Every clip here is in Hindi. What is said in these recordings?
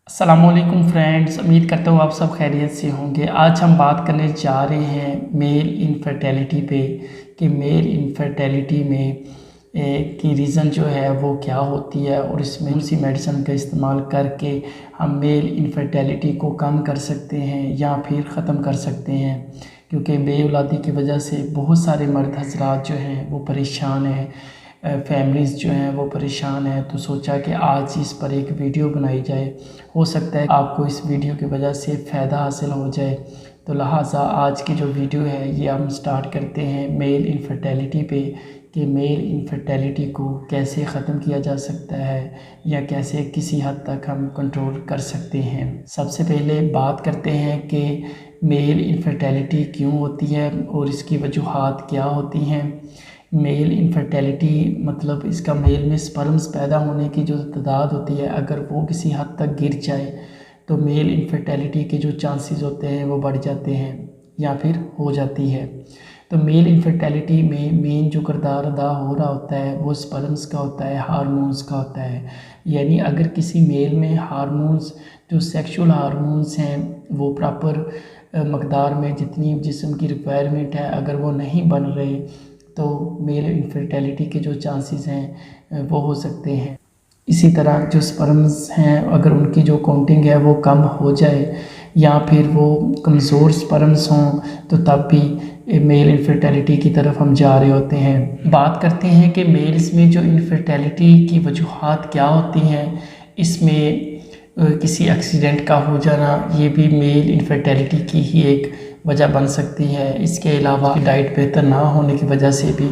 अस्सलामुअलैकुम फ्रेंड्स, उम्मीद करता हूँ आप सब खैरियत से होंगे। आज हम बात करने जा रहे हैं मेल इनफर्टिलिटी पे कि मेल इनफर्टिलिटी में की रीज़न जो है वो क्या होती है और इसमें कौन सी मेडिसिन का इस्तेमाल करके हम मेल इनफर्टिलिटी को कम कर सकते हैं या फिर ख़त्म कर सकते हैं। क्योंकि बेऔलादी की वजह से बहुत सारे मर्द हज़रात जो हैं वो परेशान हैं, फैमिलीज़ जो हैं वो परेशान हैं। तो सोचा कि आज इस पर एक वीडियो बनाई जाए। हो सकता है आपको इस वीडियो की वजह से फ़ायदा हासिल हो जाए। तो लिहाजा आज की जो वीडियो है ये हम स्टार्ट करते हैं मेल इनफर्टिलिटी पे कि मेल इनफर्टिलिटी को कैसे ख़त्म किया जा सकता है या कैसे किसी हद तक हम कंट्रोल कर सकते हैं। सबसे पहले बात करते हैं कि मेल इनफर्टिलिटी क्यों होती है और इसकी वजूहात क्या होती हैं। मेल इनफर्टिलिटी मतलब इसका मेल में स्पर्म्स पैदा होने की जो तादाद होती है, अगर वो किसी हद तक गिर जाए तो मेल इनफर्टिलिटी के जो चांसेस होते हैं वो बढ़ जाते हैं या फिर हो जाती है। तो मेल इनफर्टिलिटी में मेन जो किरदार अदा हो रहा होता है वो स्पर्म्स का होता है, हार्मोन्स का होता है। यानी अगर किसी मेल में हार्मोन्स जो सेक्सुअल हार्मोन्स हैं वो प्रॉपर मकदार में जितनी जिस्म की रिक्वायरमेंट है अगर वो नहीं बन रहे तो मेल इनफर्टिलिटी के जो चांसेस हैं वो हो सकते हैं। इसी तरह जो स्पर्म्स हैं अगर उनकी जो काउंटिंग है वो कम हो जाए या फिर वो कमज़ोर स्पर्म्स हों तो तब भी मेल इनफर्टिलिटी की तरफ हम जा रहे होते हैं। बात करते हैं कि मेल्स में जो इनफर्टिलिटी की वजूहात क्या होती हैं। इसमें किसी एक्सीडेंट का हो जाना ये भी मेल इनफर्टिलिटी की ही एक वजह बन सकती है। इसके अलावा डाइट बेहतर ना होने की वजह से भी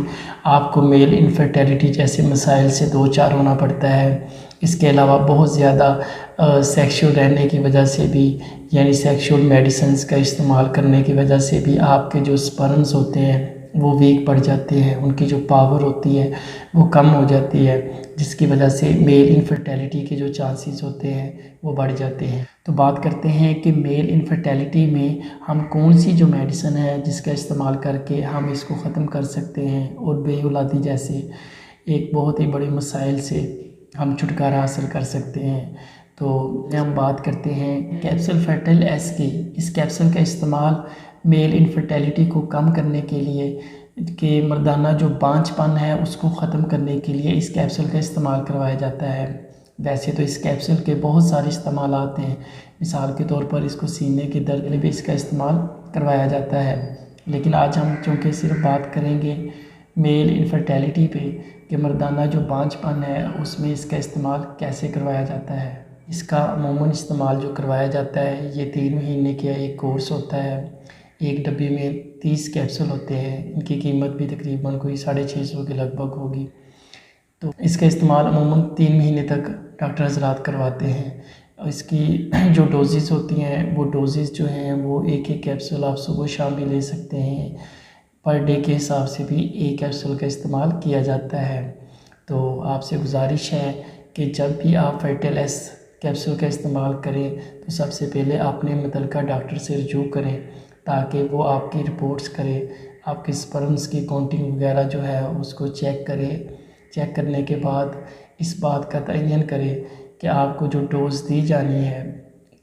आपको मेल इनफर्टिलिटी जैसे मसाइल से दो चार होना पड़ता है। इसके अलावा बहुत ज़्यादा सेक्सुअल रहने की वजह से भी यानी सेक्सुअल मेडिसिन्स का इस्तेमाल करने की वजह से भी आपके जो स्पर्म्स होते हैं वो वीक पड़ जाते हैं, उनकी जो पावर होती है वो कम हो जाती है, जिसकी वजह से मेल इनफर्टिलिटी के जो चांसेस होते हैं वो बढ़ जाते हैं। तो बात करते हैं कि मेल इनफर्टिलिटी में हम कौन सी जो मेडिसिन है जिसका इस्तेमाल करके हम इसको ख़त्म कर सकते हैं और बेऔलादी जैसे एक बहुत ही बड़े मसाइल से हम छुटकारा हासिल कर सकते हैं। तो हम बात करते हैं कैप्सूल फर्टाइल एस की। इस कैप्सूल का इस्तेमाल मेल इनफर्टिलिटी को कम करने के लिए कि मर्दाना जो बांझपन है उसको ख़त्म करने के लिए इस कैप्सूल का इस्तेमाल करवाया जाता है। वैसे तो इस कैप्सूल के बहुत सारे इस्तेमाल आते हैं, मिसाल के तौर पर इसको सीने के दर्द में भी इसका इस्तेमाल करवाया जाता है। लेकिन आज हम चूँकि सिर्फ बात करेंगे मेल इनफर्टिलिटी पे कि मर्दाना जो बांझपन है उसमें इसका इस्तेमाल कैसे करवाया जाता है। इसका अमूमन इस्तेमाल जो करवाया जाता है ये 3 महीने का एक कोर्स होता है। एक डब्बे में 30 कैप्सूल होते हैं। इनकी कीमत भी तकरीबन कोई 650 के लगभग होगी। तो इसका इस्तेमाल अमूमन 3 महीने तक डॉक्टर हज़रात करवाते हैं। इसकी जो डोजेज़ होती हैं वो डोजेज़ जो हैं वो एक कैप्सूल आप सुबह शाम भी ले सकते हैं। पर डे के हिसाब से भी एक कैप्सूल का इस्तेमाल किया जाता है। तो आपसे गुजारिश है कि जब भी आप फर्टाइल एस कैप्सूल का इस्तेमाल करें तो सबसे पहले आपने मुतल्लिका डॉक्टर से रुजू करें ताकि वो आपकी रिपोर्ट्स करे, आपके स्पर्म्स की काउंटिंग वगैरह जो है उसको चेक करे। चेक करने के बाद इस बात का तयन करे कि आपको जो डोज़ दी जानी है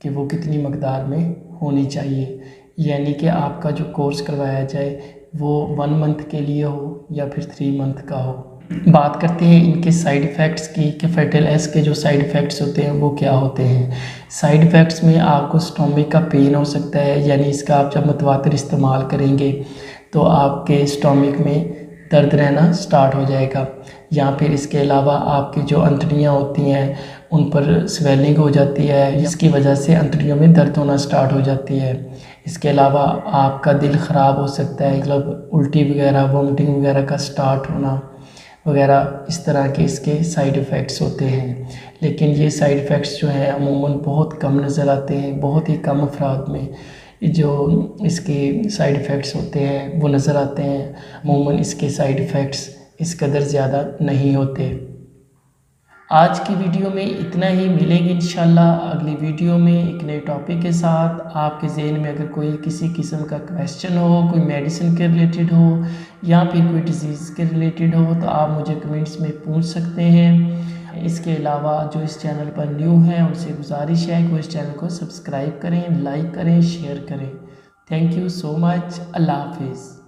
कि वो कितनी मकदार में होनी चाहिए। यानी कि आपका जो कोर्स करवाया जाए वो 1 मंथ के लिए हो या फिर 3 मंथ का हो। बात करते हैं इनके साइड इफ़ेक्ट्स की कि फर्टाइल एस के जो साइड इफ़ेक्ट्स होते हैं वो क्या होते हैं। साइड इफ़ेक्ट्स में आपको स्टोमक का पेन हो सकता है, यानी इसका आप जब मुतवातिर इस्तेमाल करेंगे तो आपके स्टोमक में दर्द रहना स्टार्ट हो जाएगा। या फिर इसके अलावा आपकी जो अंतड़ियाँ होती हैं उन पर स्वेलिंग हो जाती है, जिसकी वजह से अंतड़ियों में दर्द होना स्टार्ट हो जाती है। इसके अलावा आपका दिल ख़राब हो सकता है, मतलब उल्टी वगैरह वोमिटिंग वगैरह का स्टार्ट होना वगैरह, इस तरह के इसके साइड इफ़ेक्ट्स होते हैं। लेकिन ये साइड इफ़ेक्ट्स जो हैं अमूमन बहुत कम नज़र आते हैं। बहुत ही कम अफराद में जो इसके साइड इफ़ेक्ट्स होते हैं वो नज़र आते हैं। अमूमन इसके साइड इफ़ेक्ट्स इस कदर ज़्यादा नहीं होते। आज की वीडियो में इतना ही। मिलेंगे इंशाल्लाह अगली वीडियो में एक नए टॉपिक के साथ। आपके ज़हन में अगर कोई किसी किस्म का क्वेश्चन हो, कोई मेडिसिन के रिलेटेड हो या फिर कोई डिजीज़ के रिलेटेड हो तो आप मुझे कमेंट्स में पूछ सकते हैं। इसके अलावा जो इस चैनल पर न्यू हैं उनसे गुजारिश है कि वो इस चैनल को सब्सक्राइब करें, लाइक करें, शेयर करें। Thank you so much. अल्लाह हाफिज़।